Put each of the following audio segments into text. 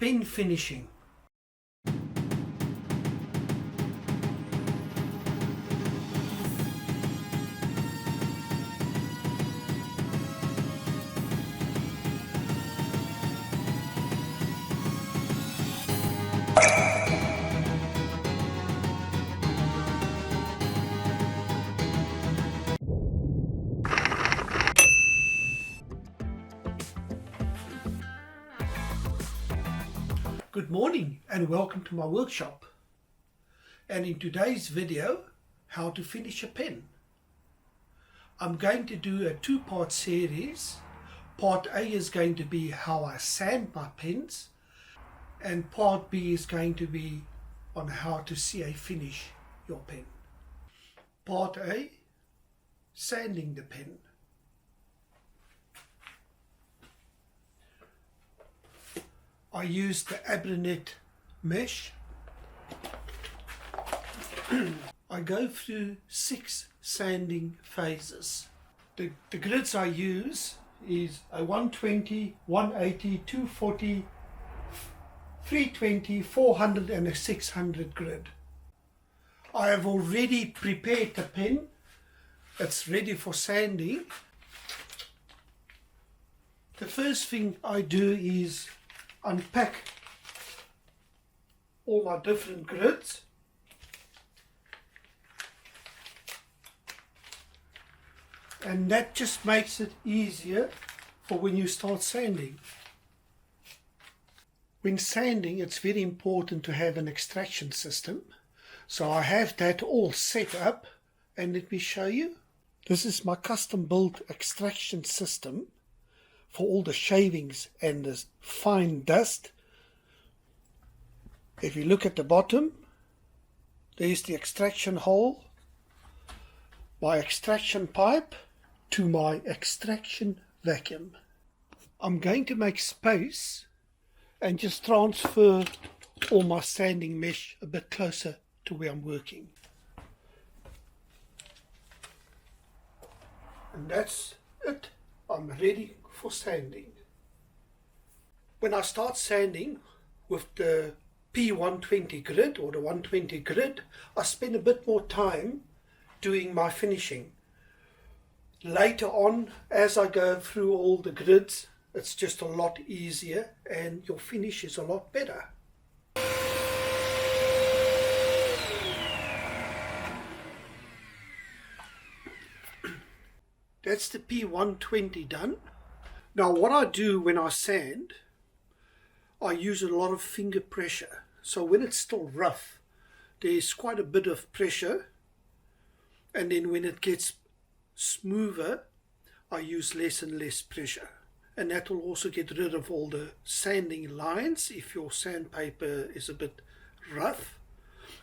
pen finishing. Good morning and welcome to my workshop, and in today's video, how to finish a pen. I'm going to do a two-part series. Part A is going to be how I sand my pens, and part B is going to be on how to finish your pen. Part A, sanding the pen. I use the Abranet mesh. I go through 6 sanding phases. The grids I use is a 120, 180, 240, 320, 400 and a 600 grid. I have already prepared the pen. It's ready for sanding. The first thing I do is unpack all my different grids. And that just makes it easier for when you start sanding. When sanding, it's very important to have an extraction system. So I have that all set up, and let me show you. This is my custom built extraction system for all the shavings and the fine dust. If you look at the bottom, there's the extraction hole, my extraction pipe to my extraction vacuum. I'm going to make space and just transfer all my sanding mesh a bit closer to where I'm working. And that's it. I'm ready for sanding. When I start sanding with the P120 grid or the 120 grid, I spend a bit more time doing my finishing. Later on, as I go through all the grids, it's just a lot easier and your finish is a lot better. That's the P120 done. Now what I do when I sand, I use a lot of finger pressure. So when it's still rough, there's quite a bit of pressure, and then when it gets smoother, I use less and less pressure. And that will also get rid of all the sanding lines if your sandpaper is a bit rough.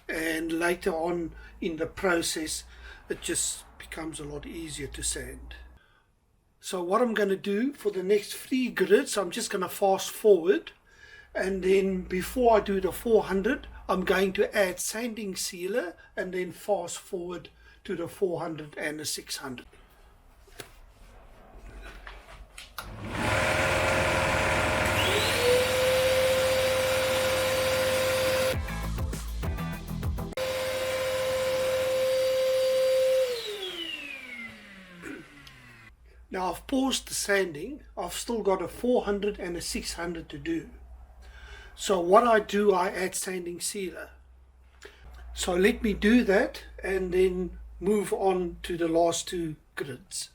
And later on in the process, it just becomes a lot easier to sand. So what I'm going to do for the next 3 grids, I'm just going to fast forward, and then before I do the 400, I'm going to add sanding sealer and then fast forward to the 400 and the 600. Now I've paused the sanding. I've still got a 400 and a 600 to do. So what I do, I add sanding sealer. So let me do that and then move on to the last 2 grids.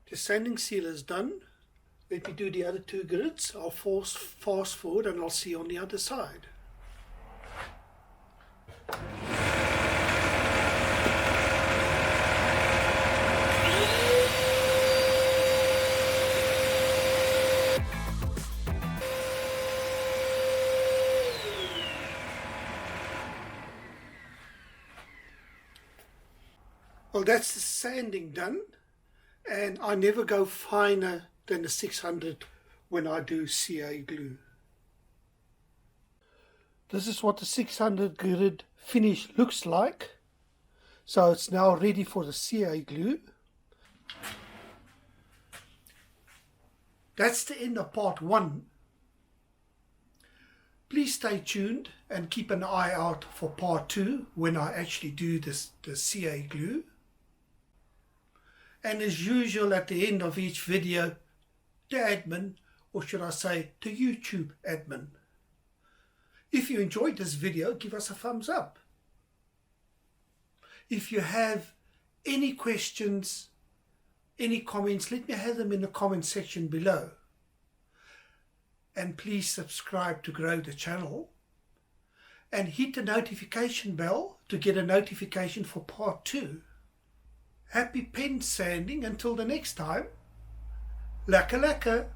The sanding seal is done. Let me do the other 2 grids. I'll fast forward and I'll see you on the other side. Well, that's the sanding done. and I never go finer than the 600 when I do CA glue. This is what the 600 grid finish looks like. So it's now ready for the CA glue. That's the end of part 1. Please stay tuned and keep an eye out for part 2 when I actually do the CA glue. And as usual, at the end of each video, the admin, or should I say the YouTube admin. If you enjoyed this video, give us a thumbs up. If you have any questions, any comments, let me have them in the comment section below. And please subscribe to grow the channel. And hit the notification bell to get a notification for part 2. Happy pen sanding until the next time. Lekker lekker.